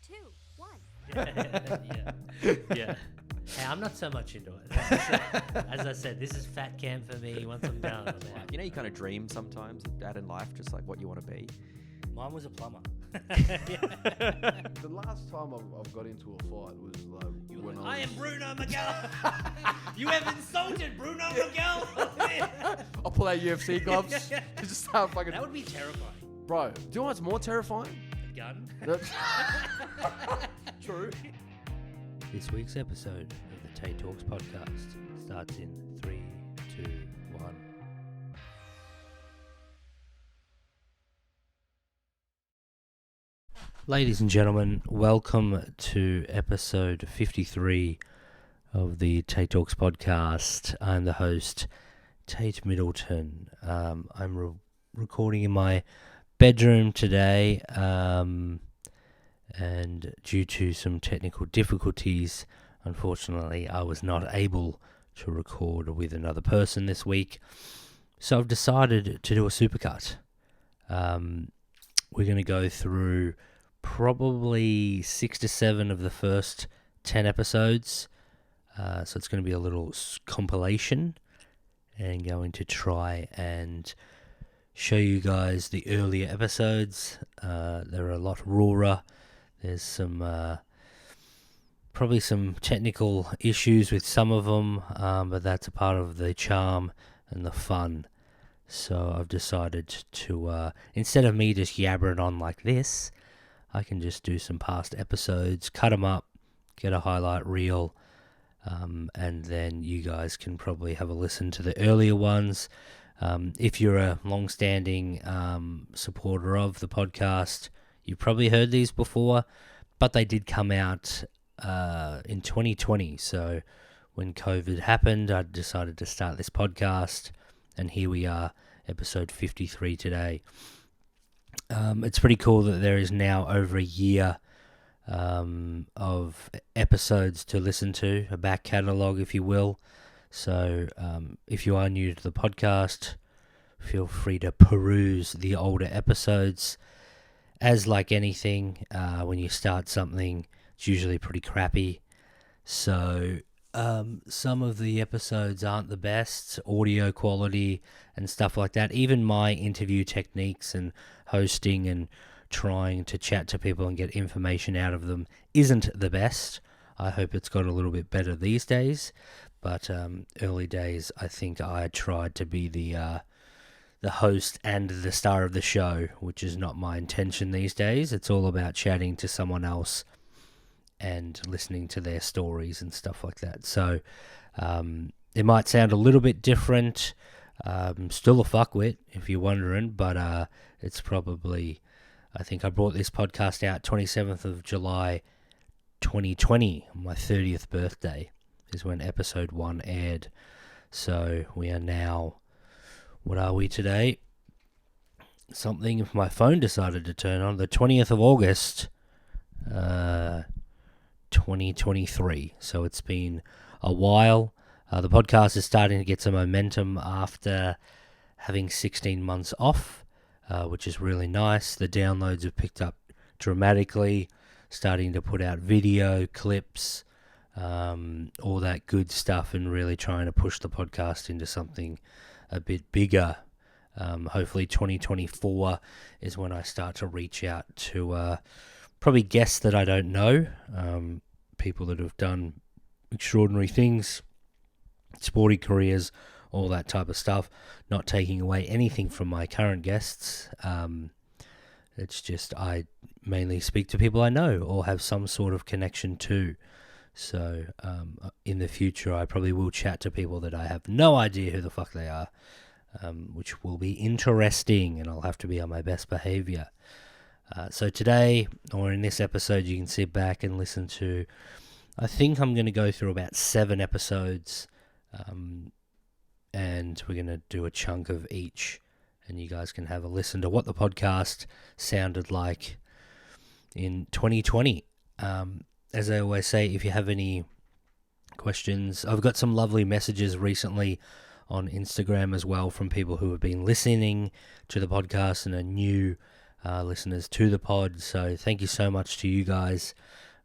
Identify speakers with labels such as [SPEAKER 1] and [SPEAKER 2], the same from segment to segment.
[SPEAKER 1] 2, 1.
[SPEAKER 2] Yeah. Hey, I'm not so much into it. As I said, this is fat camp for me. Once I'm done, I'm out.
[SPEAKER 3] You know, you kind of dream sometimes, dad in life, just like what you want to be.
[SPEAKER 2] Mine was a plumber.
[SPEAKER 4] The last time I've got into a fight was like when
[SPEAKER 2] I am Bruno Miguel. You have insulted Bruno Miguel.
[SPEAKER 4] I'll pull out UFC gloves. Just start fucking.
[SPEAKER 2] That would be terrifying.
[SPEAKER 4] Bro, do you know what's more terrifying?
[SPEAKER 2] A gun.
[SPEAKER 4] True.
[SPEAKER 2] This week's episode of the Tait Talks podcast starts in 3, 2, 1. Ladies and gentlemen, welcome to episode 53 of the Tait Talks podcast. I'm the host, Tait Middleton. I'm recording in my bedroom today, and due to some technical difficulties, unfortunately, I was not able to record with another person this week. So I've decided to do a supercut. We're going to go through probably 6 to 7 of the first 10 episodes. So it's going to be a little compilation, and going to try and show you guys the earlier episodes. They're a lot rawer. There's some probably some technical issues with some of them, but that's a part of the charm and the fun. So I've decided to, instead of me just yabbering on like this, I can just do some past episodes, cut them up, get a highlight reel, and then you guys can probably have a listen to the earlier ones. If you're a long-standing supporter of the podcast, you've probably heard these before, but they did come out in 2020. So when COVID happened, I decided to start this podcast, and here we are, episode 53 today. It's pretty cool that there is now over a year of episodes to listen to, a back catalogue, if you will. So if you are new to the podcast, feel free to peruse the older episodes. As like anything, when you start something, it's usually pretty crappy. So some of the episodes aren't the best, audio quality and stuff like that. Even my interview techniques and hosting and trying to chat to people and get information out of them isn't the best. I hope it's got a little bit better these days. But early days, I think I tried to be the host and the star of the show, which is not my intention these days. It's all about chatting to someone else and listening to their stories and stuff like that. So it might sound a little bit different. Still a fuckwit, if you're wondering, but it's probably, I think I brought this podcast out 27th of July 2020, my 30th birthday is when episode 1 aired. So we are now, what are we today? Something if my phone decided to turn on, the 20th of August 2023. So it's been a while. The podcast is starting to get some momentum after having 16 months off, which is really nice. The downloads have picked up dramatically, starting to put out video clips, all that good stuff, and really trying to push the podcast into something a bit bigger. Hopefully 2024 is when I start to reach out to probably guests that I don't know, people that have done extraordinary things, sporty careers, all that type of stuff. Not taking away anything from my current guests. It's just I mainly speak to people I know or have some sort of connection to. So in the future, I probably will chat to people that I have no idea who the fuck they are, which will be interesting, and I'll have to be on my best behavior. So today, or in this episode, you can sit back and listen to, I think I'm going to go through about 7 episodes, and we're going to do a chunk of each, and you guys can have a listen to what the podcast sounded like in 2020. As I always say, if you have any questions, I've got some lovely messages recently on Instagram as well from people who have been listening to the podcast and are new listeners to the pod. So thank you so much to you guys.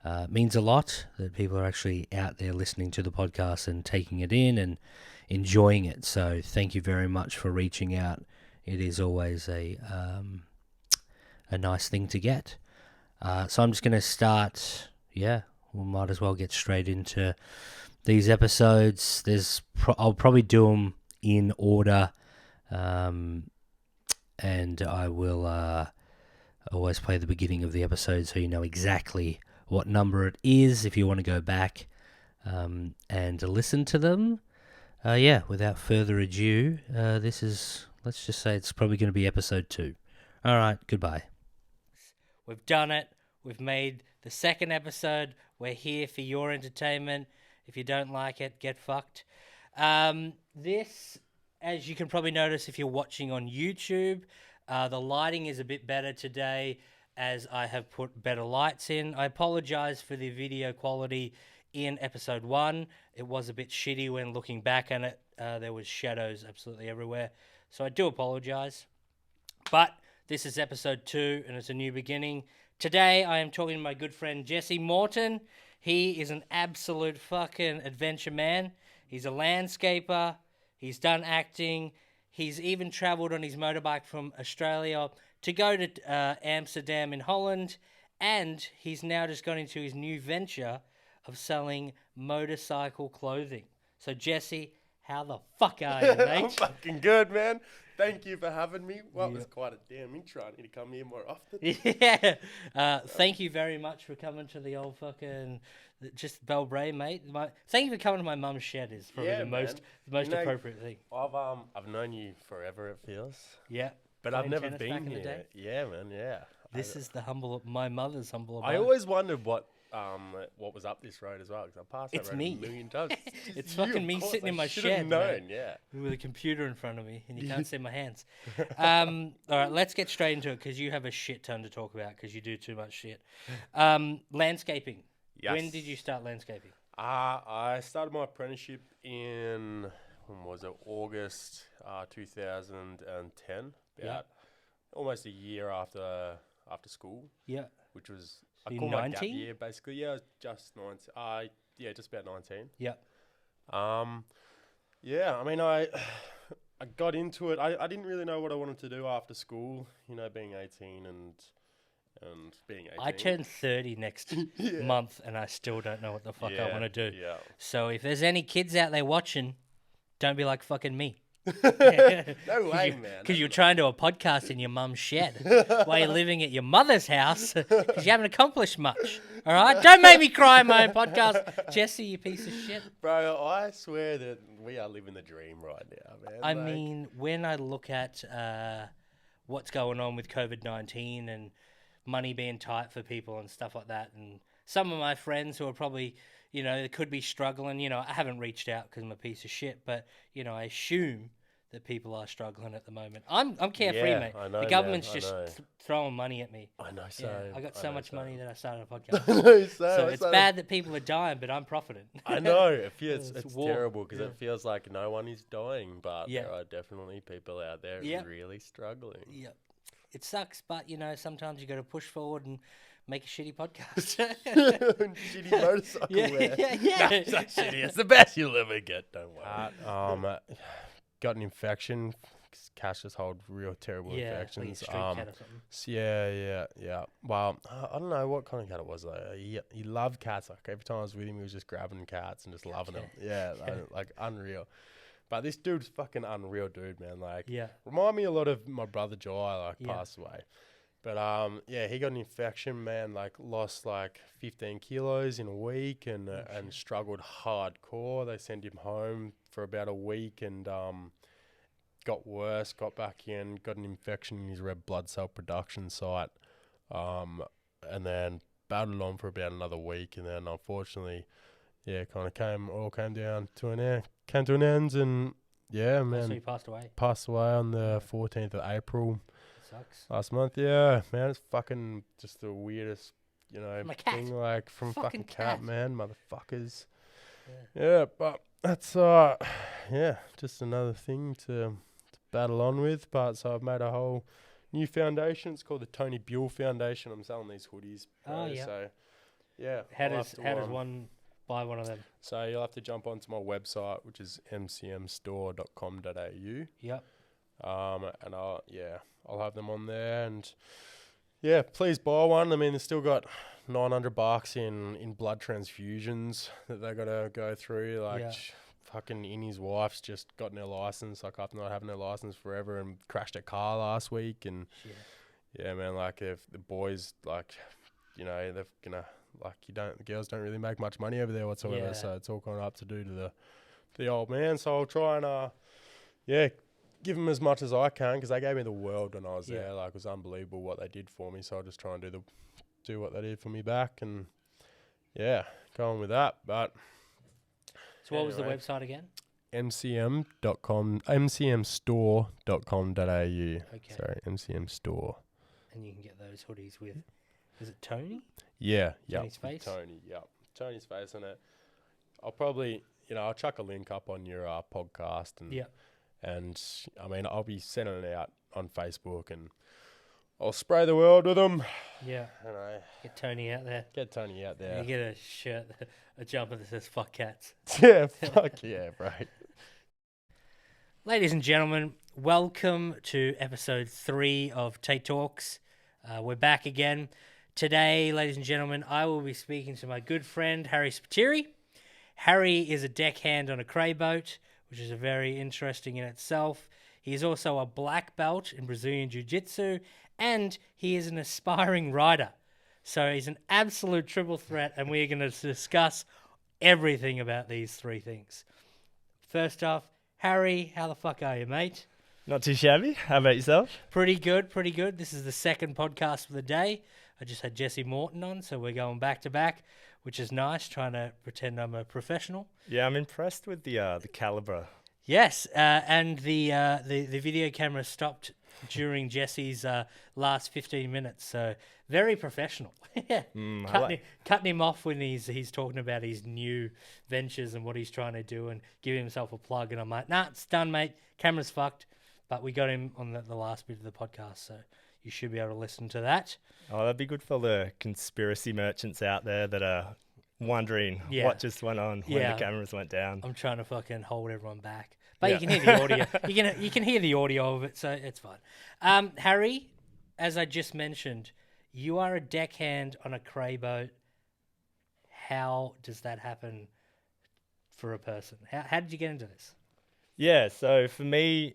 [SPEAKER 2] It means a lot that people are actually out there listening to the podcast and taking it in and enjoying it. So thank you very much for reaching out. It is always a nice thing to get. So I'm just going to start. Yeah, we might as well get straight into these episodes. I'll probably do them in order, and I will always play the beginning of the episode so you know exactly what number it is if you want to go back and listen to them. Without further ado, let's just say it's probably going to be episode 2. All right, goodbye. We've done it. We've made the second episode. We're here for your entertainment. If you don't like it, get fucked. This, as you can probably notice if you're watching on YouTube, the lighting is a bit better today as I have put better lights in. I apologize for the video quality in episode 1. It was a bit shitty when looking back at it. There was shadows absolutely everywhere. So I do apologize. But this is episode 2 and it's a new beginning. Today I am talking to my good friend Jesse Morton. He is an absolute fucking adventure man. He's a landscaper. He's done acting. He's even travelled on his motorbike from Australia to go to Amsterdam in Holland. And he's now just gone into his new venture of selling motorcycle clothing. So, Jesse, how the fuck are you, mate?
[SPEAKER 1] I'm fucking good, man. Thank you for having me. Well, it was quite a damn intro. I need to come here more often.
[SPEAKER 2] Yeah. Thank you very much for coming to the old fucking... Just Belbray, mate. Thank you for coming to my mum's shed is probably the most appropriate thing.
[SPEAKER 1] I've known you forever, it feels.
[SPEAKER 2] Yeah.
[SPEAKER 1] But I've never been here. Yeah, man, yeah.
[SPEAKER 2] This is my mother's humble abode.
[SPEAKER 1] I always wondered what was up this road as well, because I passed that road
[SPEAKER 2] me.
[SPEAKER 1] a million times.
[SPEAKER 2] It's fucking me sitting in my shed,
[SPEAKER 1] known, yeah.
[SPEAKER 2] With a computer in front of me, and you can't see my hands. All right, let's get straight into it, because you have a shit ton to talk about, because you do too much shit. Landscaping.
[SPEAKER 1] Yes.
[SPEAKER 2] When did you start landscaping?
[SPEAKER 1] I started my apprenticeship in, when was it, August 2010, about almost a year after school. Yeah. Which was,
[SPEAKER 2] so
[SPEAKER 1] I call my gap
[SPEAKER 2] 19?
[SPEAKER 1] year, basically. Yeah, I was just 19. Just about 19.
[SPEAKER 2] Yeah.
[SPEAKER 1] I mean, I got into it. I didn't really know what I wanted to do after school, being 18 and being 18.
[SPEAKER 2] I turn 30 next month, and I still don't know what the fuck I want to do.
[SPEAKER 1] Yeah.
[SPEAKER 2] So if there's any kids out there watching, don't be like fucking me.
[SPEAKER 1] No way, man.
[SPEAKER 2] Because you're trying to do a podcast in your mum's shed while you're living at your mother's house because you haven't accomplished much. All right? Don't make me cry in my own podcast. Jesse, you piece of shit.
[SPEAKER 1] Bro, I swear that we are living the dream right now, man.
[SPEAKER 2] I mean, when I look at what's going on with COVID-19 and money being tight for people and stuff like that, and some of my friends who are probably, they could be struggling, I haven't reached out because I'm a piece of shit, but, I assume that people are struggling at the moment. I'm carefree, mate.
[SPEAKER 1] I know,
[SPEAKER 2] the government's
[SPEAKER 1] man,
[SPEAKER 2] just throwing money at me.
[SPEAKER 1] I know, so.
[SPEAKER 2] Yeah, I got so much money that I started a podcast.
[SPEAKER 1] I know,
[SPEAKER 2] so it's bad that people are dying, but I'm profiting.
[SPEAKER 1] I know. It's
[SPEAKER 2] war.
[SPEAKER 1] terrible because it feels like no one is dying, but there are definitely people out there really struggling.
[SPEAKER 2] Yeah. It sucks, but, sometimes you got to push forward and make a shitty podcast.
[SPEAKER 1] Shitty motorcycle wear.
[SPEAKER 2] Yeah.
[SPEAKER 1] That's not shitty. It's the best you'll ever get. Don't worry. Got an infection. Cats just hold real terrible infections.
[SPEAKER 2] Like a street cat or something.
[SPEAKER 1] Yeah. Well, I don't know what kind of cat it was though. He loved cats. Like every time I was with him, he was just grabbing cats and just loving them. Yeah, like unreal. But this dude's fucking unreal, dude, man. Like, remind me a lot of my brother Jai, passed away. But he got an infection, man. Like, lost 15 kilos in a week, and struggled hardcore. They sent him home for about a week, and got worse. Got back in, got an infection in his red blood cell production site, and then battled on for about another week, and then unfortunately, kind of came down to an end, and man.
[SPEAKER 2] So he passed away.
[SPEAKER 1] Passed away on the 14th of April.
[SPEAKER 2] Sucks.
[SPEAKER 1] Last month, man, it's fucking just the weirdest,
[SPEAKER 2] thing,
[SPEAKER 1] from fucking
[SPEAKER 2] cat,
[SPEAKER 1] man, motherfuckers. But that's, just another thing to battle on with. But so I've made a whole new foundation. It's called the Tony Buell Foundation. I'm selling these hoodies.
[SPEAKER 2] Oh, yeah.
[SPEAKER 1] So, yeah.
[SPEAKER 2] How
[SPEAKER 1] I'll
[SPEAKER 2] does
[SPEAKER 1] have to,
[SPEAKER 2] one buy one of them?
[SPEAKER 1] So you'll have to jump onto my website, which is mcmstore.com.au.
[SPEAKER 2] Yep.
[SPEAKER 1] And I'll have them on there, and yeah, please buy one. I mean, they've still got $900 in blood transfusions that they got to go through. Like,
[SPEAKER 2] Yeah.
[SPEAKER 1] fucking Innie's wife's just gotten her license, like after not having her license forever, and crashed a car last week. And yeah, man, like if the boys, like, you know, they're gonna, like, the girls don't really make much money over there whatsoever.
[SPEAKER 2] Yeah.
[SPEAKER 1] So it's all kind of up to do to the old man. So I'll try and give them as much as I can, because they gave me the world when I was there. Like, it was unbelievable what they did for me. So I'll just try and do what they did for me back, and yeah, go on with that. But
[SPEAKER 2] So what was the website again?
[SPEAKER 1] mcmstore.com.au.
[SPEAKER 2] Okay.
[SPEAKER 1] Sorry, MCM Store.
[SPEAKER 2] And you can get those hoodies with, is it Tony?
[SPEAKER 1] Yeah,
[SPEAKER 2] Tony's face?
[SPEAKER 1] Tony, yeah. Tony's face on it. I'll probably, I'll chuck a link up on your podcast, and I mean, I'll be sending it out on Facebook, and I'll spray the world with them.
[SPEAKER 2] Yeah.
[SPEAKER 1] And
[SPEAKER 2] Get Tony out there.
[SPEAKER 1] get Tony out there.
[SPEAKER 2] You get a shirt, a jumper that says "fuck cats."
[SPEAKER 1] Yeah, fuck yeah, bro.
[SPEAKER 2] Ladies and gentlemen, welcome to episode 3 of Tait Talks. We're back again. Today, ladies and gentlemen, I will be speaking to my good friend, Harry Spiteri. Harry is a deckhand on a cray boat, which is very interesting in itself. He is also a black belt in Brazilian Jiu-Jitsu, and he is an aspiring rider. So he's an absolute triple threat, and we are going to discuss everything about these 3 things. First off, Harry, how the fuck are you, mate?
[SPEAKER 5] Not too shabby. How about yourself?
[SPEAKER 2] Pretty good, pretty good. This is the second podcast of the day. I just had Jesse Morton on, so we're going back to back, which is nice, trying to pretend I'm a professional.
[SPEAKER 5] Yeah, I'm impressed with the caliber.
[SPEAKER 2] Yes, and the video camera stopped during Jesse's last 15 minutes, so very professional. Yeah, cutting him off when he's talking about his new ventures and what he's trying to do, and giving himself a plug. And I'm like, nah, it's done, mate. Camera's fucked. But we got him on the last bit of the podcast, so you should be able to listen to that.
[SPEAKER 5] Oh, that'd be good for the conspiracy merchants out there that are wondering what just went on when the cameras went down.
[SPEAKER 2] I'm trying to fucking hold everyone back. But you can hear the audio. You can hear the audio of it, so it's fine. Harry, as I just mentioned, you are a deckhand on a cray boat. How does that happen for a person? How did you get into this?
[SPEAKER 5] Yeah, so for me,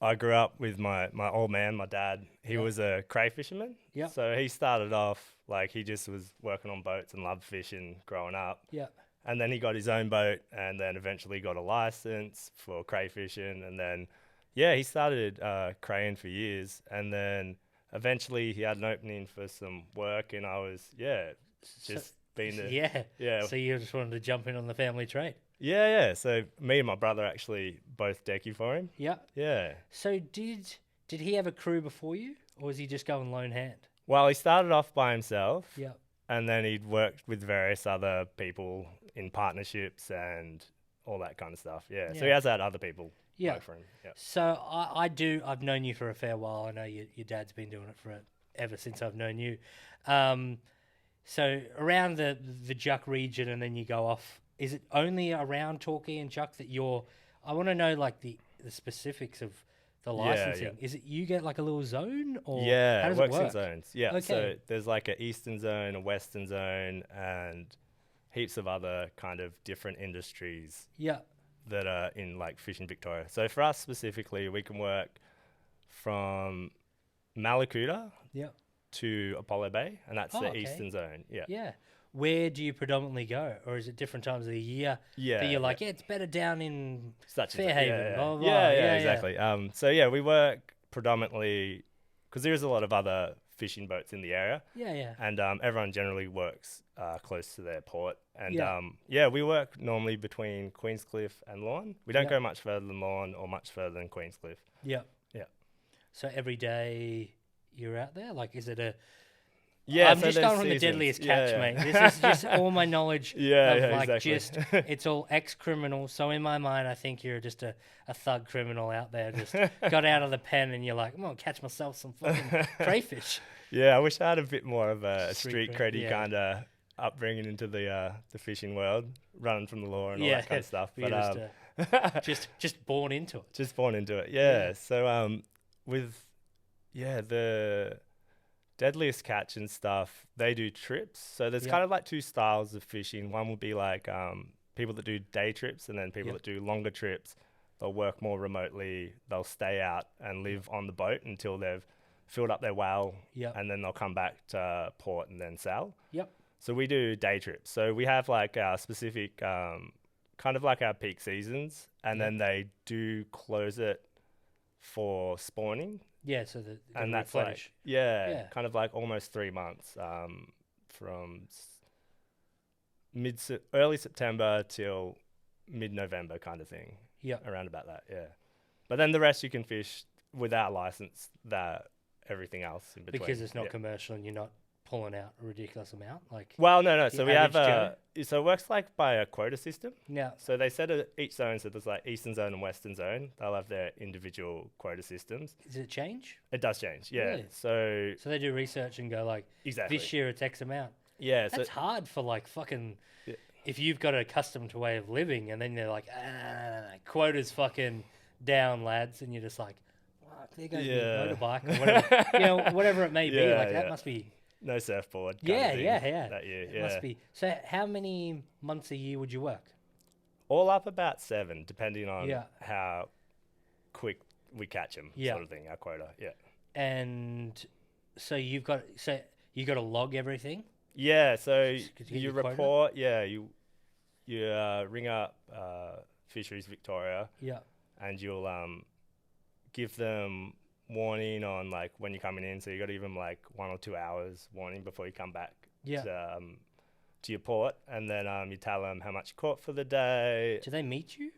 [SPEAKER 5] I grew up with my old man, my dad. He was a cray-fisherman.
[SPEAKER 2] Yeah.
[SPEAKER 5] So he started off, like, he just was working on boats and loved fishing growing up.
[SPEAKER 2] Yeah.
[SPEAKER 5] And then he got his own boat, and then eventually got a license for cray-fishing. And then, he started craying for years. And then eventually he had an opening for some work, and I was, being the...
[SPEAKER 2] Yeah. So you just wanted to jump in on the family trade?
[SPEAKER 5] Yeah. So me and my brother actually both decky for him.
[SPEAKER 2] Yeah.
[SPEAKER 5] Yeah.
[SPEAKER 2] So did he have a crew before you, or was he just going lone hand?
[SPEAKER 5] Well, he started off by himself.
[SPEAKER 2] Yeah.
[SPEAKER 5] And then he'd worked with various other people in partnerships and all that kind of stuff. Yeah. So he has had other people work for him. Yeah.
[SPEAKER 2] So I've known you for a fair while. I know your dad's been doing it ever since I've known you. So around the Juck region, and then you go off. Is it only around Torquay and Juck that I want to know, like, the specifics of the licensing.
[SPEAKER 5] Yeah.
[SPEAKER 2] Is it you get like a little zone, or
[SPEAKER 5] yeah,
[SPEAKER 2] how does
[SPEAKER 5] it works
[SPEAKER 2] work?
[SPEAKER 5] in zones. Yeah,
[SPEAKER 2] Okay.
[SPEAKER 5] So there's like an eastern zone, a western zone, and heaps of other kind of different industries
[SPEAKER 2] Yeah.
[SPEAKER 5] that are in like fishing Victoria. So for us specifically, we can work from Malakuta
[SPEAKER 2] Yeah.
[SPEAKER 5] to Apollo Bay, and that's the
[SPEAKER 2] okay.
[SPEAKER 5] eastern zone. Yeah.
[SPEAKER 2] Yeah. Where do you predominantly go, or is it different times of the year that you're like, it's better down in
[SPEAKER 5] Such
[SPEAKER 2] Fairhaven?
[SPEAKER 5] Yeah,
[SPEAKER 2] Blah, blah,
[SPEAKER 5] yeah, exactly. So yeah, we work predominantly because there's a lot of other fishing boats in the area.
[SPEAKER 2] Yeah.
[SPEAKER 5] And everyone generally works close to their port. And
[SPEAKER 2] Yeah.
[SPEAKER 5] we work normally between Queenscliff and Lorne. We don't go much further than Lorne or much further than Queenscliff.
[SPEAKER 2] Yeah.
[SPEAKER 5] Yeah.
[SPEAKER 2] So every day you're out there? Like, is it
[SPEAKER 5] Yeah,
[SPEAKER 2] I'm
[SPEAKER 5] so
[SPEAKER 2] just
[SPEAKER 5] there's
[SPEAKER 2] going from the
[SPEAKER 5] seasons.
[SPEAKER 2] deadliest
[SPEAKER 5] Yeah,
[SPEAKER 2] catch,
[SPEAKER 5] yeah.
[SPEAKER 2] mate. This is just all my knowledge
[SPEAKER 5] Yeah,
[SPEAKER 2] of
[SPEAKER 5] yeah,
[SPEAKER 2] like
[SPEAKER 5] exactly.
[SPEAKER 2] just it's all ex-criminal. So in my mind, I think you're just a thug criminal out there, just got out of the pen, and you're like, I'm gonna catch myself some fucking crayfish.
[SPEAKER 5] Yeah, I wish I had a bit more of a
[SPEAKER 2] Street
[SPEAKER 5] street
[SPEAKER 2] cred,
[SPEAKER 5] creddy
[SPEAKER 2] yeah.
[SPEAKER 5] kind of upbringing into the fishing world, running from the law and all
[SPEAKER 2] Yeah,
[SPEAKER 5] that kind of stuff.
[SPEAKER 2] you're
[SPEAKER 5] But
[SPEAKER 2] just born into it.
[SPEAKER 5] just born into it. Yeah.
[SPEAKER 2] Yeah.
[SPEAKER 5] So with the deadliest catch and stuff, they do trips. So there's
[SPEAKER 2] Yeah.
[SPEAKER 5] kind of like two styles of fishing. One would be like people that do day trips, and then people
[SPEAKER 2] Yeah.
[SPEAKER 5] that do longer trips. They'll work more remotely. They'll stay out and live on the boat until they've filled up their well,
[SPEAKER 2] Yep.
[SPEAKER 5] and then they'll come back to port and then sail.
[SPEAKER 2] Yep.
[SPEAKER 5] So we do day trips. So we have like our specific, kind of like our peak seasons, and
[SPEAKER 2] Yep.
[SPEAKER 5] then they do close it for spawning,
[SPEAKER 2] Yeah, so that
[SPEAKER 5] and that's
[SPEAKER 2] replenish.
[SPEAKER 5] like
[SPEAKER 2] Yeah.
[SPEAKER 5] kind of like almost 3 months, from early September till mid-November kind of thing,
[SPEAKER 2] Yep.
[SPEAKER 5] around about that. Yeah, but then the rest you can fish without license. That everything else in between,
[SPEAKER 2] Because it's not
[SPEAKER 5] Yeah.
[SPEAKER 2] commercial and you're not pulling out a ridiculous amount. Like
[SPEAKER 5] Well, no.
[SPEAKER 2] the
[SPEAKER 5] So we have
[SPEAKER 2] average
[SPEAKER 5] so it works like by a quota system.
[SPEAKER 2] now,
[SPEAKER 5] So they set each zone. So there's like Eastern Zone and Western Zone. They'll have their individual quota systems.
[SPEAKER 2] does it change?
[SPEAKER 5] It does change, yeah.
[SPEAKER 2] Really?
[SPEAKER 5] So
[SPEAKER 2] So they do research and go like,
[SPEAKER 5] exactly,
[SPEAKER 2] this year it's X amount.
[SPEAKER 5] yeah. So
[SPEAKER 2] That's hard for like fucking.
[SPEAKER 5] Yeah.
[SPEAKER 2] If you've got a custom way of living, and then they're like, quota's fucking down, lads, and you're just like, fuck, there goes
[SPEAKER 5] Yeah.
[SPEAKER 2] my motorbike or whatever, whatever it may be.
[SPEAKER 5] Yeah,
[SPEAKER 2] Like that
[SPEAKER 5] yeah.
[SPEAKER 2] must be.
[SPEAKER 5] no surfboard. kind
[SPEAKER 2] Yeah,
[SPEAKER 5] of thing
[SPEAKER 2] yeah.
[SPEAKER 5] That year,
[SPEAKER 2] It
[SPEAKER 5] yeah.
[SPEAKER 2] must be. So how many months a year would you work?
[SPEAKER 5] All up about 7, depending on
[SPEAKER 2] Yeah.
[SPEAKER 5] how quick we catch them,
[SPEAKER 2] Yeah.
[SPEAKER 5] sort of thing. Our quota, yeah.
[SPEAKER 2] And so you got to log everything.
[SPEAKER 5] Yeah, so
[SPEAKER 2] Could you get
[SPEAKER 5] you
[SPEAKER 2] your quota?
[SPEAKER 5] report, you ring up Fisheries Victoria,
[SPEAKER 2] Yeah.
[SPEAKER 5] and you'll give them warning on like when you're coming in. So you got to give them like 1 or 2 hours warning before you come back
[SPEAKER 2] Yeah.
[SPEAKER 5] to your port, and then you tell them how much you caught for the day.
[SPEAKER 2] Do they meet you?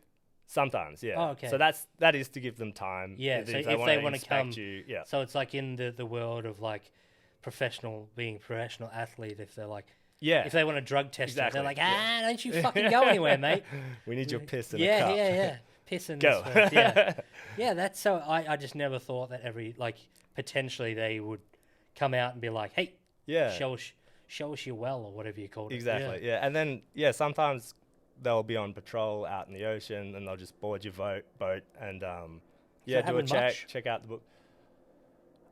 [SPEAKER 5] Sometimes, yeah.
[SPEAKER 2] Oh, okay.
[SPEAKER 5] So that is to give them time.
[SPEAKER 2] Yeah, so if
[SPEAKER 5] wanna
[SPEAKER 2] they wanna
[SPEAKER 5] inspect
[SPEAKER 2] come-
[SPEAKER 5] you, yeah.
[SPEAKER 2] So it's like in the world of like being professional athlete. If they're like,
[SPEAKER 5] Yeah.
[SPEAKER 2] if they want to drug test
[SPEAKER 5] Exactly,
[SPEAKER 2] you, they're like,
[SPEAKER 5] yeah.
[SPEAKER 2] don't you fucking go anywhere, mate.
[SPEAKER 5] We need your piss in a
[SPEAKER 2] Yeah,
[SPEAKER 5] cup.
[SPEAKER 2] yeah. Piss in
[SPEAKER 5] Go.
[SPEAKER 2] this first, yeah. Yeah, that's so. I just never thought that potentially they would come out and be like, hey,
[SPEAKER 5] Yeah.
[SPEAKER 2] show us your well or whatever you called it.
[SPEAKER 5] Exactly.
[SPEAKER 2] Yeah.
[SPEAKER 5] Yeah. And then sometimes they'll be on patrol out in the ocean, and they'll just board your boat and do a
[SPEAKER 2] happened
[SPEAKER 5] check,
[SPEAKER 2] much?
[SPEAKER 5] check out the book.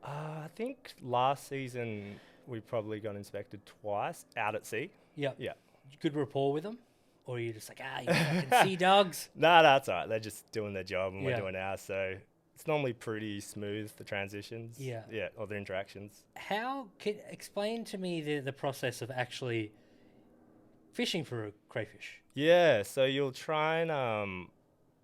[SPEAKER 5] I think last season we probably got inspected twice out at sea.
[SPEAKER 2] Yeah.
[SPEAKER 5] Yeah.
[SPEAKER 2] Good rapport with them, or are you just like, you fucking sea dogs?
[SPEAKER 5] No, that's all right. They're just doing their job, and
[SPEAKER 2] Yeah.
[SPEAKER 5] we're doing ours. So it's normally pretty smooth, the transitions.
[SPEAKER 2] Yeah.
[SPEAKER 5] Yeah, or the interactions.
[SPEAKER 2] Explain to me the process of actually fishing for a crayfish?
[SPEAKER 5] Yeah, so you'll try and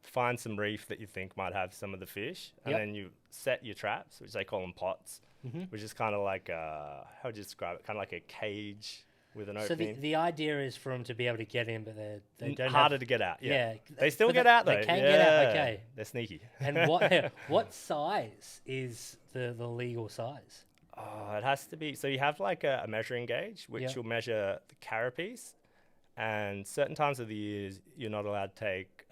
[SPEAKER 5] find some reef that you think might have some of the fish, and
[SPEAKER 2] Yep.
[SPEAKER 5] then you set your traps, which they call them pots, which is kind of like how would you describe it? Kind of like a cage with an
[SPEAKER 2] So
[SPEAKER 5] opening.
[SPEAKER 2] the idea is for them to be able to get in, but they don't
[SPEAKER 5] Harder
[SPEAKER 2] have,
[SPEAKER 5] to get out. Yeah,
[SPEAKER 2] yeah.
[SPEAKER 5] they still
[SPEAKER 2] but
[SPEAKER 5] get out though.
[SPEAKER 2] They can get out.
[SPEAKER 5] Yeah.
[SPEAKER 2] Okay.
[SPEAKER 5] They're sneaky.
[SPEAKER 2] And what size is the legal size?
[SPEAKER 5] Oh, it has to be. So you have like a measuring gauge, which
[SPEAKER 2] Yeah.
[SPEAKER 5] will measure the carapace, and certain times of the years you're not allowed to take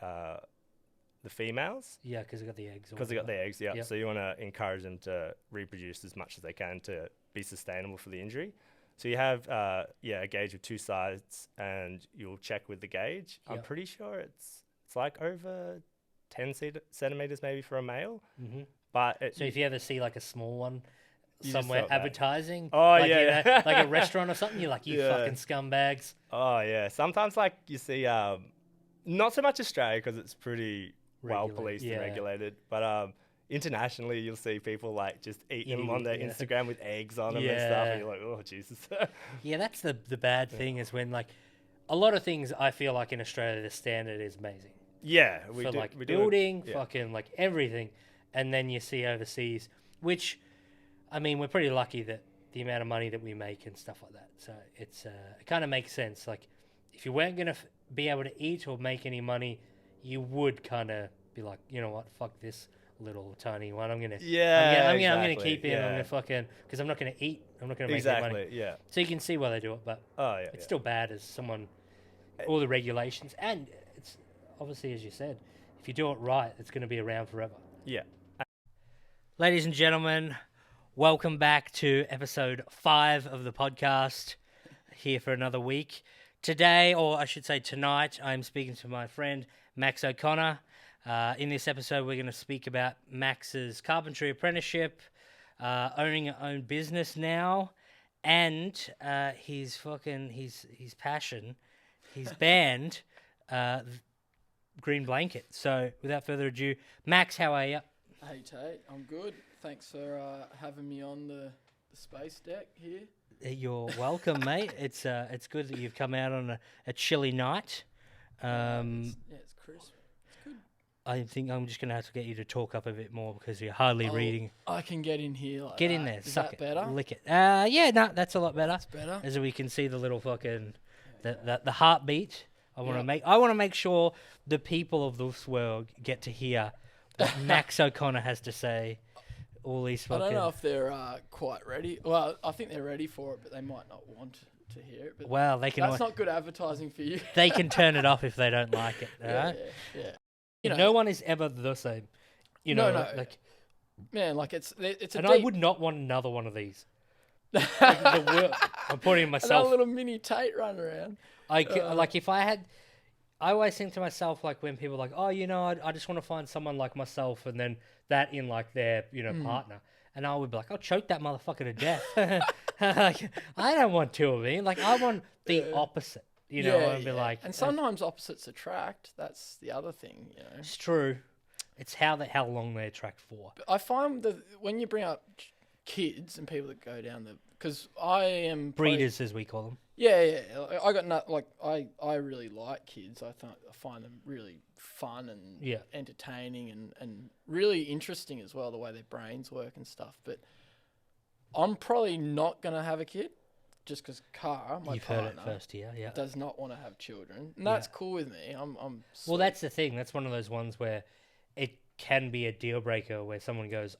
[SPEAKER 5] the females
[SPEAKER 2] Yeah, because they got the eggs. or
[SPEAKER 5] because they got
[SPEAKER 2] whatever.
[SPEAKER 5] the eggs. Yeah.
[SPEAKER 2] Yep.
[SPEAKER 5] So you want to encourage them to reproduce as much as they can to be sustainable for the injury. So you have a gauge with 2 sides, and you'll check with the gauge. I'm
[SPEAKER 2] Yep.
[SPEAKER 5] pretty sure it's like over 10 centimeters maybe for a male, but
[SPEAKER 2] So if you ever see like a small one
[SPEAKER 5] You just
[SPEAKER 2] somewhere
[SPEAKER 5] felt that.
[SPEAKER 2] advertising,
[SPEAKER 5] Oh,
[SPEAKER 2] like,
[SPEAKER 5] yeah,
[SPEAKER 2] you know,
[SPEAKER 5] yeah.
[SPEAKER 2] like a restaurant or something, you're like, you
[SPEAKER 5] Yeah.
[SPEAKER 2] fucking scumbags.
[SPEAKER 5] Oh yeah, sometimes like you see, not so much Australia because it's pretty well
[SPEAKER 2] Regulate,
[SPEAKER 5] policed
[SPEAKER 2] yeah.
[SPEAKER 5] and regulated, but internationally you'll see people like just eating them on their
[SPEAKER 2] Yeah.
[SPEAKER 5] Instagram with eggs on them and stuff,
[SPEAKER 2] Yeah.
[SPEAKER 5] and you're like, oh Jesus.
[SPEAKER 2] Yeah, that's the bad thing is when like a lot of things I feel like in Australia the standard is amazing
[SPEAKER 5] Yeah,
[SPEAKER 2] for
[SPEAKER 5] we do.
[SPEAKER 2] like
[SPEAKER 5] we do
[SPEAKER 2] building,
[SPEAKER 5] yeah.
[SPEAKER 2] fucking like everything, and then you see overseas, which I mean we're pretty lucky that the amount of money that we make and stuff like that. So it's it kind of makes sense. Like if you weren't gonna be able to eat or make any money, you would kind of be like, you know what, fuck this. little tiny one. I'm gonna
[SPEAKER 5] Yeah,
[SPEAKER 2] I'm gonna
[SPEAKER 5] exactly,
[SPEAKER 2] keep him. I'm
[SPEAKER 5] yeah.
[SPEAKER 2] gonna fucking because I'm not gonna eat. I'm not gonna make any money.
[SPEAKER 5] Exactly. Yeah.
[SPEAKER 2] So you can see why they do it, but
[SPEAKER 5] Oh yeah.
[SPEAKER 2] it's still bad as someone. All the regulations, and it's obviously, as you said, if you do it right, it's going to be around forever.
[SPEAKER 5] Yeah.
[SPEAKER 2] Ladies and gentlemen, welcome back to episode 5 of the podcast. Here for another week. Today, or I should say tonight, I'm speaking to my friend Max O'Connor. In this episode, we're going to speak about Max's carpentry apprenticeship, owning your own business now, and his passion, his band, Green Blanket. So, without further ado, Max, how are you?
[SPEAKER 4] Hey Tate, I'm good. Thanks for having me on the space deck here.
[SPEAKER 2] You're welcome, mate. It's good that you've come out on a chilly night.
[SPEAKER 4] It's crisp. It's good.
[SPEAKER 2] I think I'm just going to have to get you to talk up a bit more because you're hardly reading.
[SPEAKER 4] I can get in here. Like
[SPEAKER 2] Get
[SPEAKER 4] that.
[SPEAKER 2] in there,
[SPEAKER 4] Is
[SPEAKER 2] suck
[SPEAKER 4] that
[SPEAKER 2] it,
[SPEAKER 4] better?
[SPEAKER 2] lick it. Yeah, no, that's a lot better.
[SPEAKER 4] That's better.
[SPEAKER 2] As we can see the little fucking the heartbeat. I want to
[SPEAKER 4] Yeah.
[SPEAKER 2] make sure the people of this world get to hear what Max O'Connor has to say. All these
[SPEAKER 4] I
[SPEAKER 2] fucking.
[SPEAKER 4] don't know if they're quite ready. Well, I think they're ready for it, but they might not want to hear it. But
[SPEAKER 2] Well, they can.
[SPEAKER 4] that's not good advertising for you.
[SPEAKER 2] They can turn it off if they don't like it. All right.
[SPEAKER 4] Yeah.
[SPEAKER 2] No one is ever the same. You know,
[SPEAKER 4] No.
[SPEAKER 2] like,
[SPEAKER 4] Man, like it's a
[SPEAKER 2] and
[SPEAKER 4] deep...
[SPEAKER 2] I would not want another one of these. I'm putting
[SPEAKER 4] Another
[SPEAKER 2] myself.
[SPEAKER 4] little mini Tate run around.
[SPEAKER 2] Like if I had, I always think to myself like when people are like, oh, I just want to find someone like myself, and then that in like their partner, and I would be like, I'll choke that motherfucker to death. Like, I don't want two of me. Like I want the opposite. I'd be like,
[SPEAKER 4] and sometimes opposites attract. That's the other thing,
[SPEAKER 2] it's true. It's how long they attract for.
[SPEAKER 4] But I find that when you bring up kids and people that go down because I am
[SPEAKER 2] Breeders, as we call them.
[SPEAKER 4] Yeah. I got I really like kids. I find them really fun and entertaining and really interesting as well, the way their brains work and stuff. But I'm probably not gonna have a kid just because my partner,
[SPEAKER 2] heard it first here, yeah.
[SPEAKER 4] does not want to have children, and that's cool with me. I'm
[SPEAKER 2] Well,
[SPEAKER 4] sweet.
[SPEAKER 2] that's the thing. That's one of those ones where it can be a deal breaker where someone goes,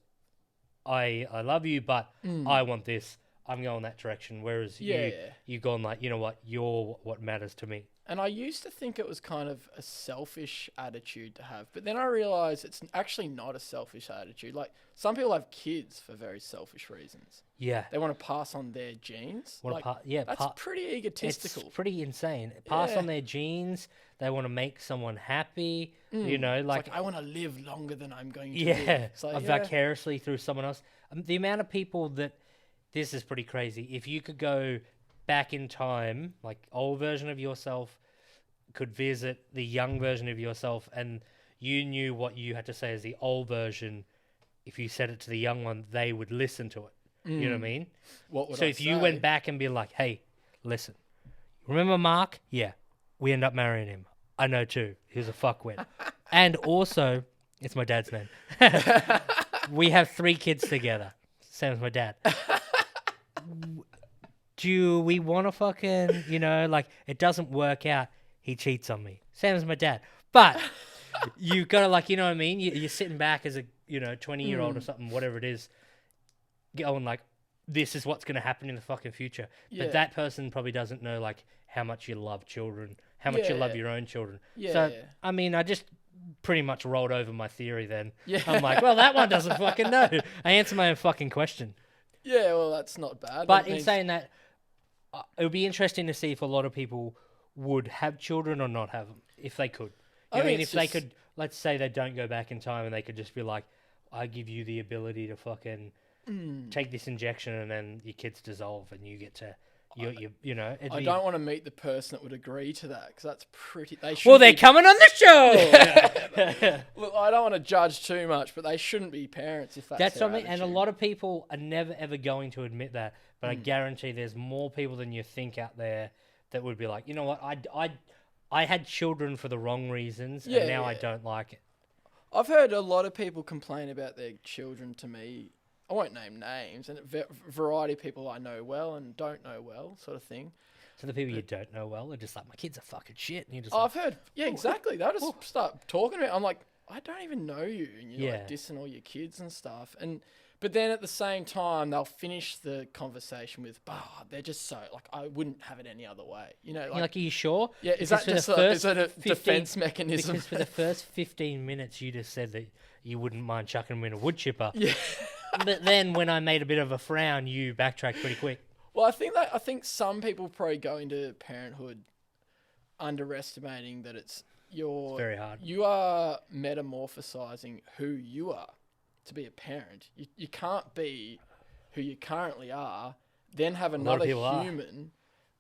[SPEAKER 2] I love you, but I want this. I'm going that direction. Whereas you've gone like, you know what, you're what matters to me.
[SPEAKER 4] And I used to think it was kind of a selfish attitude to have, but then I realized it's actually not a selfish attitude. Like some people have kids for very selfish reasons.
[SPEAKER 2] Yeah.
[SPEAKER 4] They want to pass on their genes. That's pretty egotistical.
[SPEAKER 2] It's pretty insane. Pass on their genes. They want to make someone happy.
[SPEAKER 4] It's like I want to live longer than I'm going to live. It's like,
[SPEAKER 2] vicariously through someone else. The amount of people this is pretty crazy. If you could go back in time, like old version of yourself could visit the young version of yourself, and you knew what you had to say as the old version. If you said it to the young one, they would listen to it. You know what I mean?
[SPEAKER 4] What would
[SPEAKER 2] so
[SPEAKER 4] I
[SPEAKER 2] if
[SPEAKER 4] say?
[SPEAKER 2] you went back and be like, hey, listen, remember Mark? Yeah, we end up marrying him. I know too. He was a fuckwit. And also, it's my dad's name. We have 3 kids together. Same as my dad. Do we want to fucking, it doesn't work out. He cheats on me. Same as my dad. But you've got to, like, you know what I mean? You're sitting back as a, 20-year-old or something, whatever it is, going like, this is what's going to happen in the fucking future. But that person probably doesn't know, like, how much you love children, how much you love your own children. I mean, I just pretty much rolled over my theory then.
[SPEAKER 4] Yeah.
[SPEAKER 2] I'm like, well, that one doesn't fucking know. I answered my own fucking question.
[SPEAKER 4] Yeah, well, that's not bad.
[SPEAKER 2] But in saying that, it would be interesting to see if a lot of people would have children or not have them, if they could. I mean, if they could, let's say they don't go back in time and they could just be like, I give you the ability to fucking take this injection and then your kids dissolve and you get to,
[SPEAKER 4] I don't want to meet the person that would agree to that because that's pretty...
[SPEAKER 2] They're coming on the show!
[SPEAKER 4] Look, I don't want to judge too much, but they shouldn't be parents if that's
[SPEAKER 2] what
[SPEAKER 4] their
[SPEAKER 2] I mean. And a
[SPEAKER 4] attitude.
[SPEAKER 2] lot of people are never, ever going to admit that. But I guarantee there's more people than you think out there that would be like, you know what, I had children for the wrong reasons, and now I don't like it.
[SPEAKER 4] I've heard a lot of people complain about their children to me. I won't name names, and variety of people I know well and don't know well, sort of thing.
[SPEAKER 2] So the people you don't know well are just like, my kids are fucking shit. And you're just
[SPEAKER 4] I've heard, exactly. They'll just start talking about it. I'm like, I don't even know you, and you're like dissing all your kids and stuff. But then at the same time, they'll finish the conversation with, they're just so, like, I wouldn't have it any other way. You know,
[SPEAKER 2] Like, are you sure?
[SPEAKER 4] Yeah, is that just is that a defense mechanism?
[SPEAKER 2] Because for the first 15 minutes, you just said that you wouldn't mind chucking them in a wood chipper.
[SPEAKER 4] Yeah.
[SPEAKER 2] But then when I made a bit of a frown, you backtracked pretty quick.
[SPEAKER 4] Well, I think some people probably go into parenthood underestimating that it's
[SPEAKER 2] very hard.
[SPEAKER 4] You are metamorphosizing who you are to be a parent. You can't be who you currently are, then have another human,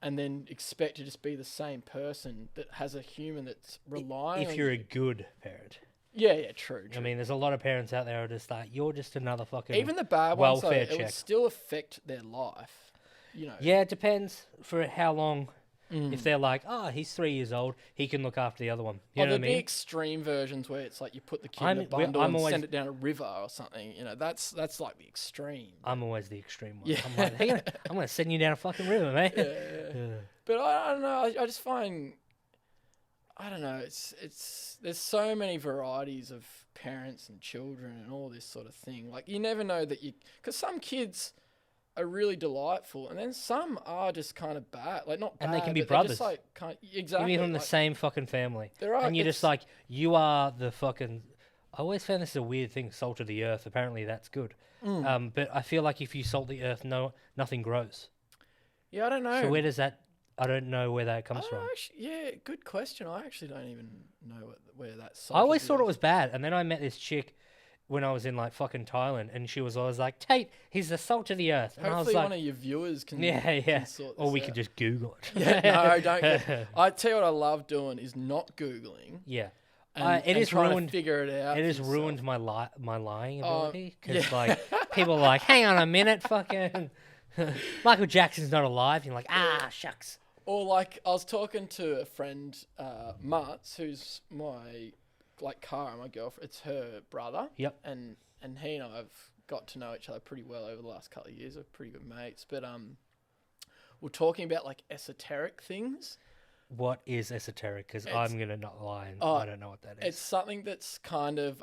[SPEAKER 4] and then expect to just be the same person that has a human that's relying on
[SPEAKER 2] if you're a good parent.
[SPEAKER 4] Yeah, true.
[SPEAKER 2] I mean, there's a lot of parents out there who are just like, you're just another fucking
[SPEAKER 4] even the bad ones, though,
[SPEAKER 2] welfare
[SPEAKER 4] it will still affect their life. You know.
[SPEAKER 2] Yeah, it depends for how long. If they're like, he's 3 years old, he can look after the other one. You know what I mean?
[SPEAKER 4] There'd be extreme versions where it's like you put the kid in a bundle and send it down a river or something. You know, that's like the extreme.
[SPEAKER 2] I'm always the extreme one. Yeah. I'm like, I'm going to send you down a fucking river, mate.
[SPEAKER 4] Yeah. But I don't know. I just find, I don't know. It's there's so many varieties of parents and children and all this sort of thing. Like, you never know that because some kids are really delightful, and then some are just kind of bad. Like, not bad,
[SPEAKER 2] and they can be
[SPEAKER 4] but
[SPEAKER 2] brothers.
[SPEAKER 4] Just like exactly.
[SPEAKER 2] Even from the same fucking family. And you're just like, you are the fucking. I always found this a weird thing. Salt of the earth. Apparently, that's good. But I feel like if you salt the earth, nothing grows.
[SPEAKER 4] Yeah, I don't know.
[SPEAKER 2] So where does that? I don't know where that comes from.
[SPEAKER 4] Yeah, good question. I actually don't even know where that's.
[SPEAKER 2] I always thought it was bad, and then I met this chick when I was in like fucking Thailand, and she was always like, Tait, he's the salt of the earth. And
[SPEAKER 4] hopefully
[SPEAKER 2] I was like,
[SPEAKER 4] one of your viewers can
[SPEAKER 2] can
[SPEAKER 4] sort
[SPEAKER 2] or we
[SPEAKER 4] this
[SPEAKER 2] could
[SPEAKER 4] out.
[SPEAKER 2] just Google it.
[SPEAKER 4] Yeah, no, don't. I tell you what I love doing is not Googling.
[SPEAKER 2] Yeah.
[SPEAKER 4] And
[SPEAKER 2] has
[SPEAKER 4] ruined. To figure it out.
[SPEAKER 2] It has ruined my lying ability because like people are like, hang on a minute, fucking Michael Jackson's not alive. You're like, shucks.
[SPEAKER 4] Or like I was talking to a friend, Mutz, who's my my girlfriend. It's her brother.
[SPEAKER 2] Yep.
[SPEAKER 4] And he and I have got to know each other pretty well over the last couple of years. We're pretty good mates. But we're talking about like esoteric things.
[SPEAKER 2] What is esoteric? Because I'm gonna not lie, and I don't know what that is.
[SPEAKER 4] It's something that's kind of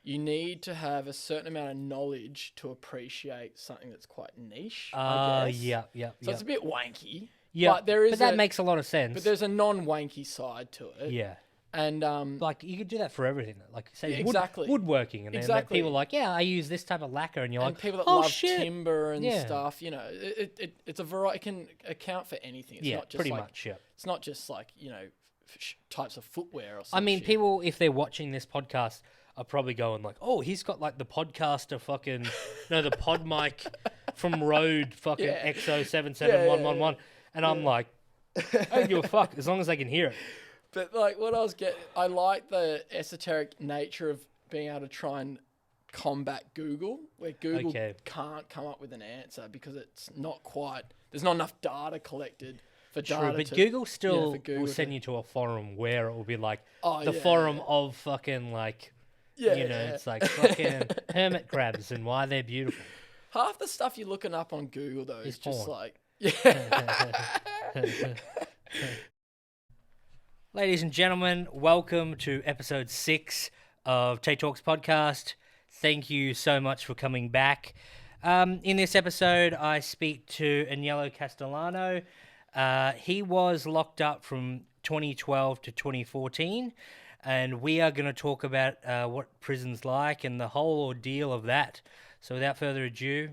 [SPEAKER 4] you need to have a certain amount of knowledge to appreciate something that's quite niche. I guess.
[SPEAKER 2] Yeah.
[SPEAKER 4] So it's a bit wanky.
[SPEAKER 2] Yeah,
[SPEAKER 4] but there is.
[SPEAKER 2] But that makes a lot of sense.
[SPEAKER 4] But there's a non-wanky side to it.
[SPEAKER 2] Yeah.
[SPEAKER 4] And
[SPEAKER 2] like you could do that for everything, like say
[SPEAKER 4] exactly
[SPEAKER 2] woodworking, and then people are like, I use this type of lacquer, and you're
[SPEAKER 4] and
[SPEAKER 2] like,
[SPEAKER 4] people that love
[SPEAKER 2] shit.
[SPEAKER 4] timber and stuff, you know, it's a variety. It can account for anything. It's not just
[SPEAKER 2] pretty
[SPEAKER 4] like,
[SPEAKER 2] much. Yeah,
[SPEAKER 4] it's not just like types of footwear or something.
[SPEAKER 2] I mean, people if they're watching this podcast are probably going like, he's got like the podcaster fucking the pod mic from Rode fucking XO 77111, and I'm like, I don't give a fuck as long as I can hear it.
[SPEAKER 4] But like what I like the esoteric nature of being able to try and combat Google, where Google can't come up with an answer because it's not quite. There's not enough data collected for data.
[SPEAKER 2] But Google still will send you to a forum where it will be like forum of fucking like, it's like fucking hermit crabs and why they're beautiful.
[SPEAKER 4] Half the stuff you're looking up on Google though is just
[SPEAKER 2] porn.
[SPEAKER 4] like.
[SPEAKER 2] Ladies and gentlemen, welcome to episode 6 of Tait Talks podcast. Thank you so much for coming back. In this episode, I speak to Aniello Castellano. He was locked up from 2012 to 2014, and we are going to talk about what prison's like and the whole ordeal of that. So without further ado,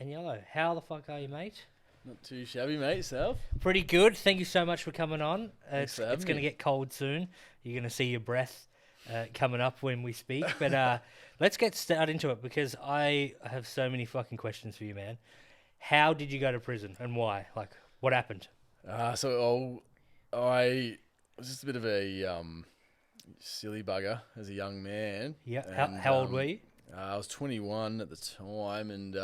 [SPEAKER 2] Aniello, how the fuck are you, mate?
[SPEAKER 6] Not too shabby, mate. Yourself?
[SPEAKER 2] Pretty good. Thank you so much for coming on. It's
[SPEAKER 6] for having
[SPEAKER 2] going to
[SPEAKER 6] me.
[SPEAKER 2] get cold soon. You're going to see your breath coming up when we speak. But let's get started into it because I have so many fucking questions for you, man. How did you go to prison and why? Like, what happened?
[SPEAKER 6] So I was just a bit of a silly bugger as a young man.
[SPEAKER 2] Yeah.
[SPEAKER 6] And,
[SPEAKER 2] how old were you?
[SPEAKER 6] I was 21 at the time, and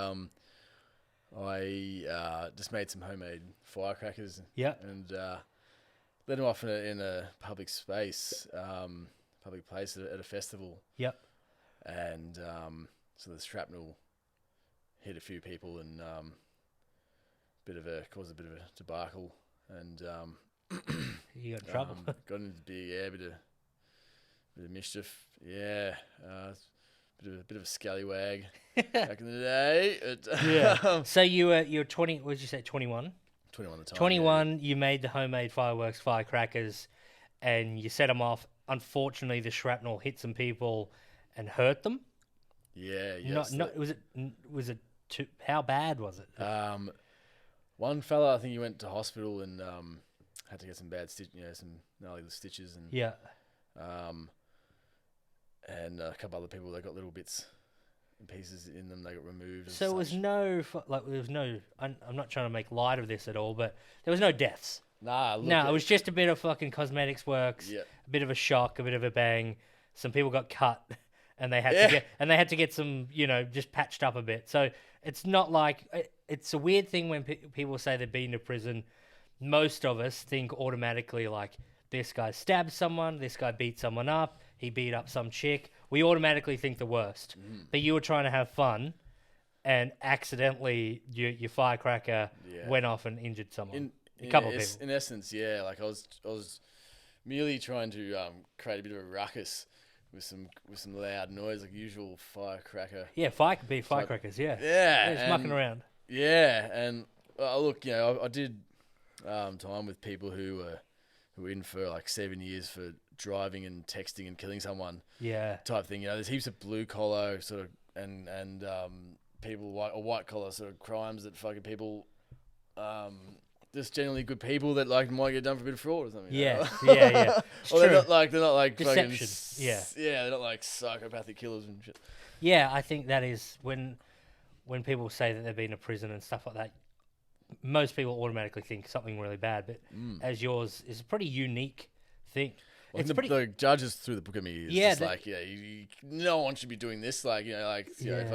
[SPEAKER 6] I just made some homemade firecrackers.
[SPEAKER 2] Yeah.
[SPEAKER 6] And let them off in a public space, public place at a festival.
[SPEAKER 2] Yep.
[SPEAKER 6] And so the shrapnel hit a few people and caused a bit of a debacle. And
[SPEAKER 2] you got in trouble.
[SPEAKER 6] got into a bit of bit of mischief. Yeah. Bit of a scallywag back in the day.
[SPEAKER 2] Yeah. So you're 20. What did you say? 21.
[SPEAKER 6] 21 at the time.
[SPEAKER 2] 21.
[SPEAKER 6] Yeah.
[SPEAKER 2] You made the homemade firecrackers, and you set them off. Unfortunately, the shrapnel hit some people and hurt them.
[SPEAKER 6] Yeah. Yes.
[SPEAKER 2] Was it too? How bad was it?
[SPEAKER 6] One fella, I think he went to hospital and had to get some some gnarly stitches and
[SPEAKER 2] yeah.
[SPEAKER 6] And a couple other people, they got little bits and pieces in them. They got removed.
[SPEAKER 2] So it was there was no. I'm not trying to make light of this at all, but there was no deaths.
[SPEAKER 6] Nah,
[SPEAKER 2] it was just a bit of fucking cosmetics works.
[SPEAKER 6] Yeah.
[SPEAKER 2] A bit of a shock, a bit of a bang. Some people got cut, and they had to get some, just patched up a bit. So it's not like it's a weird thing when people say they've been to prison. Most of us think automatically like this guy stabbed someone, this guy beat someone up. He beat up some chick. We automatically think the worst. But you were trying to have fun, and accidentally your firecracker went off and injured someone. A couple of people.
[SPEAKER 6] In essence, yeah. Like I was merely trying to create a bit of a ruckus with some loud noise, like usual firecracker.
[SPEAKER 2] Yeah, firecrackers. Yeah.
[SPEAKER 6] Yeah.
[SPEAKER 2] Just mucking around.
[SPEAKER 6] Yeah, and look, I did time with people who were in for like 7 years for driving and texting and killing someone.
[SPEAKER 2] Yeah.
[SPEAKER 6] Type thing. There's heaps of blue collar sort of and people white collar sort of crimes that fucking people just generally good people that like might get done for a bit of fraud or something.
[SPEAKER 2] Yeah. Yeah.
[SPEAKER 6] Or they're not like
[SPEAKER 2] deception.
[SPEAKER 6] Fucking, yeah, they're not like psychopathic killers and shit.
[SPEAKER 2] Yeah, I think that is when people say that they've been to prison and stuff like that. Most people automatically think something really bad, but as yours is a pretty unique thing.
[SPEAKER 6] Well, the judges threw the book at me. No one should be doing this. If I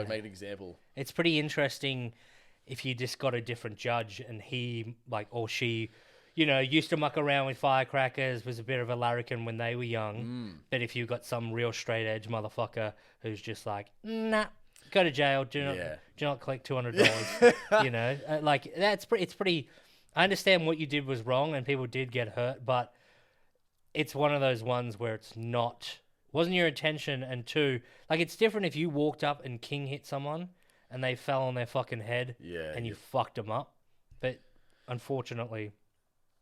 [SPEAKER 6] make an example,
[SPEAKER 2] it's pretty interesting if you just got a different judge and he or she, used to muck around with firecrackers, was a bit of a larrikin when they were young. But if you got some real straight edge motherfucker who's just like, nah, go to jail. Do not collect $200. It's pretty. I understand what you did was wrong and people did get hurt, but it's one of those ones where wasn't your intention, and two, it's different if you walked up and king hit someone and they fell on their fucking head and you fucked them up. But unfortunately,